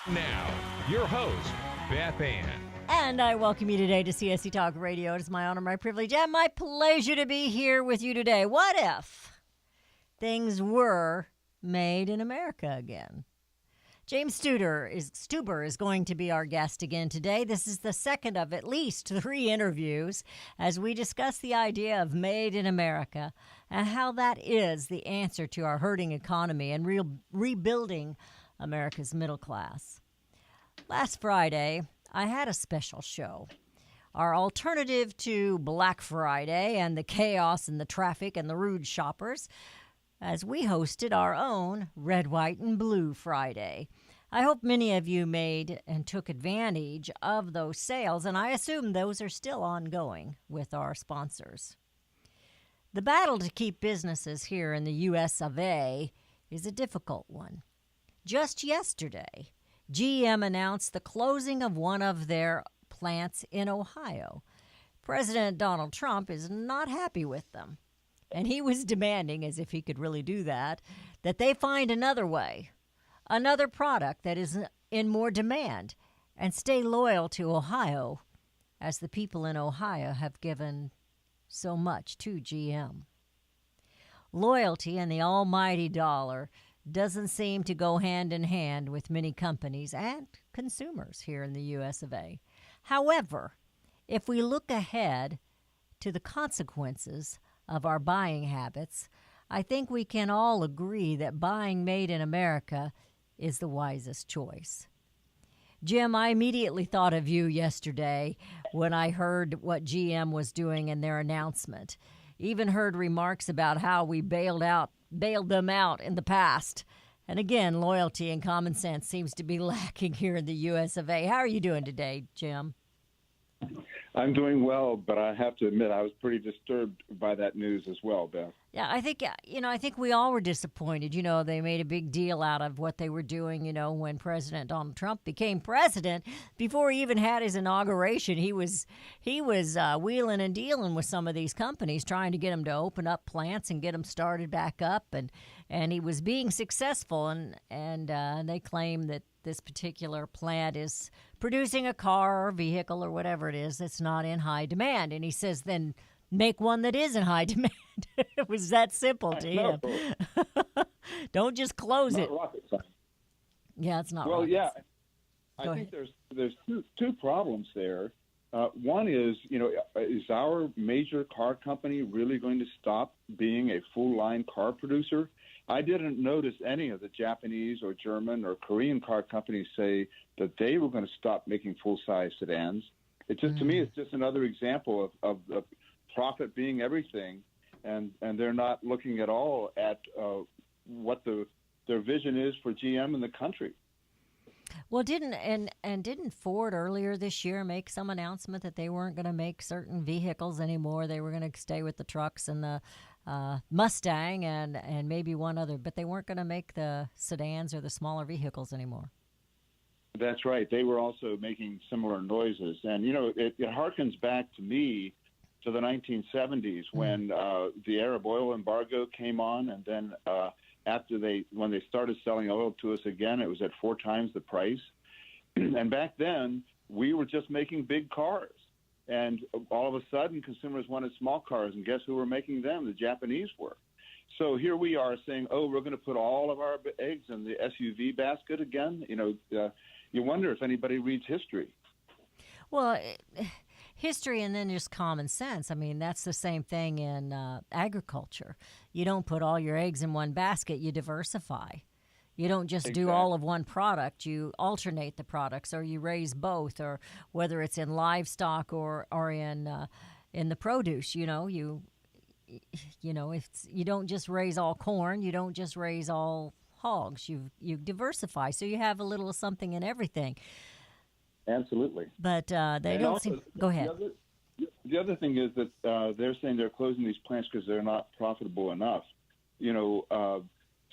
Now, your host, Beth Ann. And I welcome you today to CSC Talk Radio. It is my honor, my privilege, and my pleasure to be here with you today. What if things were made in America again? James Stuber is going to be our guest again today. This is the second of at least 3 interviews as we discuss the idea of made in America and how that is the answer to our hurting economy and rebuilding America's middle class. Last Friday, I had a special show. Our alternative to Black Friday and the chaos and the traffic and the rude shoppers, as we hosted our own Red, White, and Blue Friday. I hope many of you made and took advantage of those sales, and I assume those are still ongoing with our sponsors. The battle to keep businesses here in the U.S. of A. is a difficult one. Just yesterday, GM announced the closing of one of their plants in Ohio. President Donald Trump is not happy with them. And he was demanding, as if he could really do that they find another way, another product that is in more demand, and stay loyal to Ohio, as the people in Ohio have given so much to GM. Loyalty and the almighty dollar doesn't seem to go hand in hand with many companies and consumers here in the U.S. of A. However, if we look ahead to the consequences of our buying habits, I think we can all agree that buying made in America is the wisest choice. Jim, I immediately thought of you yesterday when I heard what GM was doing in their announcement. Even heard remarks about how we bailed them out in the past. And again, loyalty and common sense seems to be lacking here in the U.S. of A. How are you doing today, Jim? I'm doing well, but I have to admit I was pretty disturbed by that news as well, Beth. Yeah, I think we all were disappointed. They made a big deal out of what they were doing, when President Donald Trump became president. Before he even had his inauguration, he was wheeling and dealing with some of these companies, trying to get them to open up plants and get them started back up, and he was being successful, and they claim that this particular plant is producing a car or vehicle or whatever it is that's not in high demand. And he says, then make one that is in high demand. It was that simple to him. Don't just close it. Rocket science. Yeah, it's not well, rocket yeah. science. I think there's two problems there. One is, is our major car company really going to stop being a full-line car producer? I didn't notice any of the Japanese or German or Korean car companies say that they were going to stop making full-size sedans. To me, it's just another example of profit being everything, and they're not looking at all at what their vision is for GM in the country. Well, didn't Ford earlier this year make some announcement that they weren't going to make certain vehicles anymore? They were going to stay with the trucks and the Mustang and maybe one other, but they weren't going to make the sedans or the smaller vehicles anymore. That's right. They were also making similar noises. And, it harkens back to me to the 1970s when the Arab oil embargo came on, and then when they started selling oil to us again, it was at 4 times the price. And back then, we were just making big cars. And all of a sudden, consumers wanted small cars, and guess who were making them? The Japanese were. So here we are saying, we're going to put all of our eggs in the SUV basket again. You wonder if anybody reads history. Well, history and then just common sense. I mean, that's the same thing in agriculture. You don't put all your eggs in one basket. You diversify. You don't just do all of one product. You alternate the products, or you raise both, or whether it's in livestock or in the produce. You don't just raise all corn. You don't just raise all hogs. You diversify, so you have a little of something in everything. Absolutely. But they don't seem. Go ahead. The other thing is that they're saying they're closing these plants because they're not profitable enough.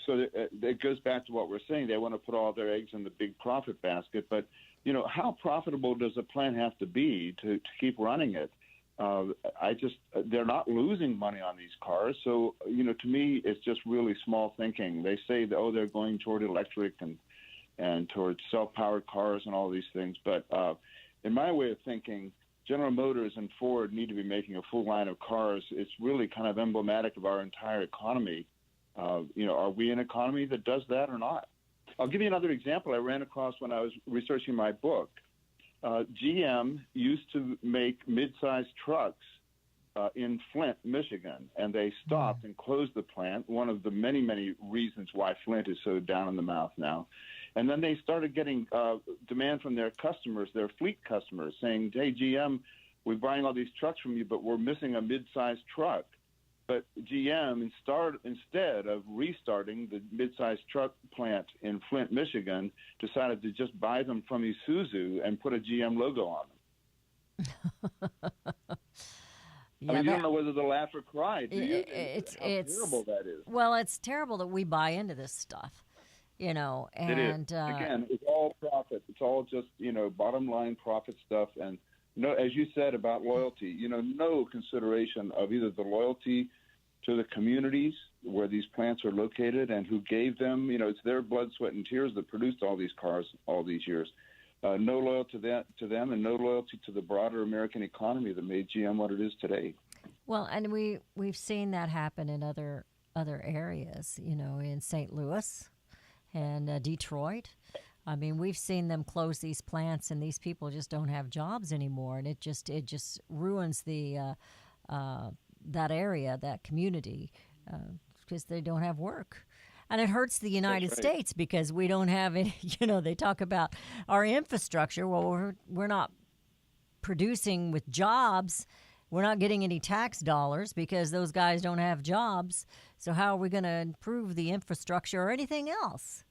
So it goes back to what we're saying. They want to put all their eggs in the big profit basket. But, how profitable does a plant have to be to keep running it? They're not losing money on these cars. So, to me, it's just really small thinking. They say, they're going toward electric and and towards self-powered cars and all these things. But in my way of thinking, General Motors and Ford need to be making a full line of cars. It's really kind of emblematic of our entire economy. Are we an economy that does that or not? I'll give you another example I ran across when I was researching my book. GM used to make mid-sized trucks in Flint, Michigan, and they stopped and closed the plant, one of the many, many reasons why Flint is so down in the mouth now. And then they started getting demand from their customers, their fleet customers, saying, hey, GM, we're buying all these trucks from you, but we're missing a mid-sized truck. But GM, instead of restarting the mid-sized truck plant in Flint, Michigan, decided to just buy them from Isuzu and put a GM logo on them. You don't know whether to laugh or cry, do you? It's terrible that is. Well, it's terrible that we buy into this stuff, and it is. Again, it's all profit. It's all just, bottom line profit stuff. And, as you said about loyalty, no consideration of either the loyalty to the communities where these plants are located and who gave them, it's their blood, sweat, and tears that produced all these cars all these years. No loyalty to them and no loyalty to the broader American economy that made GM what it is today. Well, and we've seen that happen in other areas, in St. Louis and Detroit. I mean, we've seen them close these plants, and these people just don't have jobs anymore, and it just ruins the that area, that community, because they don't have work. And it hurts the United States because we don't have any, they talk about our infrastructure. Well, we're not producing with jobs. We're not getting any tax dollars because those guys don't have jobs. So how are we going to improve the infrastructure or anything else?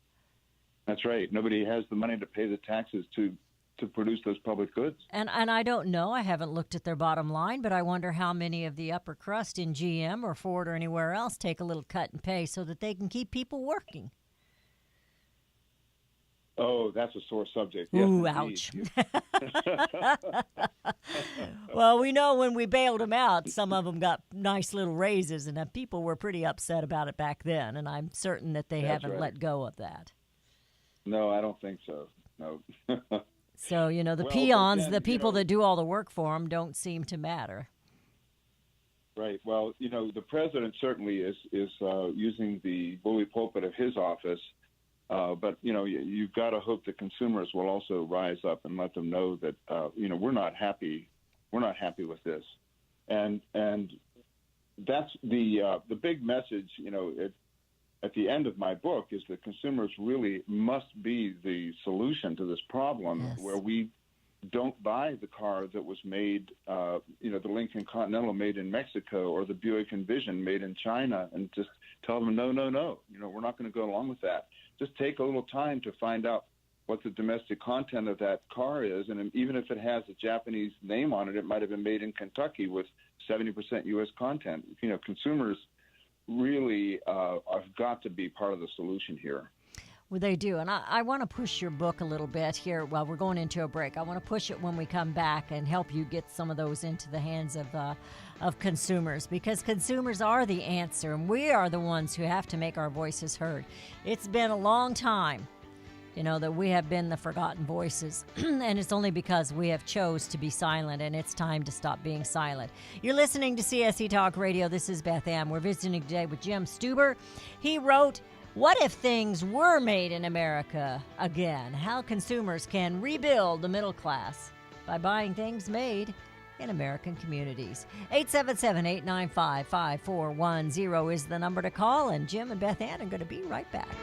That's right. Nobody has the money to pay the taxes to produce those public goods. And I don't know. I haven't looked at their bottom line, but I wonder how many of the upper crust in GM or Ford or anywhere else take a little cut and pay so that they can keep people working. Oh, that's a sore subject. Ooh, yes, ouch. Well, we know when we bailed them out, some of them got nice little raises, and people were pretty upset about it back then, and I'm certain that they haven't let go of that. No, I don't think so. No. So, the peons, the people that do all the work for them, don't seem to matter. Right. Well, the president certainly is using the bully pulpit of his office, but, you've got to hope that consumers will also rise up and let them know that, we're not happy. We're not happy with this. And that's the big message, at the end of my book is that consumers really must be the solution to this problem. Yes. Where we don't buy the car that was made, the Lincoln Continental made in Mexico or the Buick Envision made in China, and just tell them, no, we're not going to go along with that. Just take a little time to find out what the domestic content of that car is, and even if it has a Japanese name on it, it might have been made in Kentucky with 70% U.S. content. Consumers really have got to be part of the solution here. Well, they do. And I want to push your book a little bit here while we're going into a break. I want to push it when we come back and help you get some of those into the hands of consumers, because consumers are the answer, and we are the ones who have to make our voices heard. It's been a long time, that we have been the forgotten voices, and it's only because we have chose to be silent, and it's time to stop being silent. You're listening to CSC Talk Radio. This is Beth Ann. We're visiting today with Jim Stuber. He wrote, "What if things were made in America again? How consumers can rebuild the middle class by buying things made in American communities." 877-895-5410 is the number to call, and Jim and Beth Ann are going to be right back.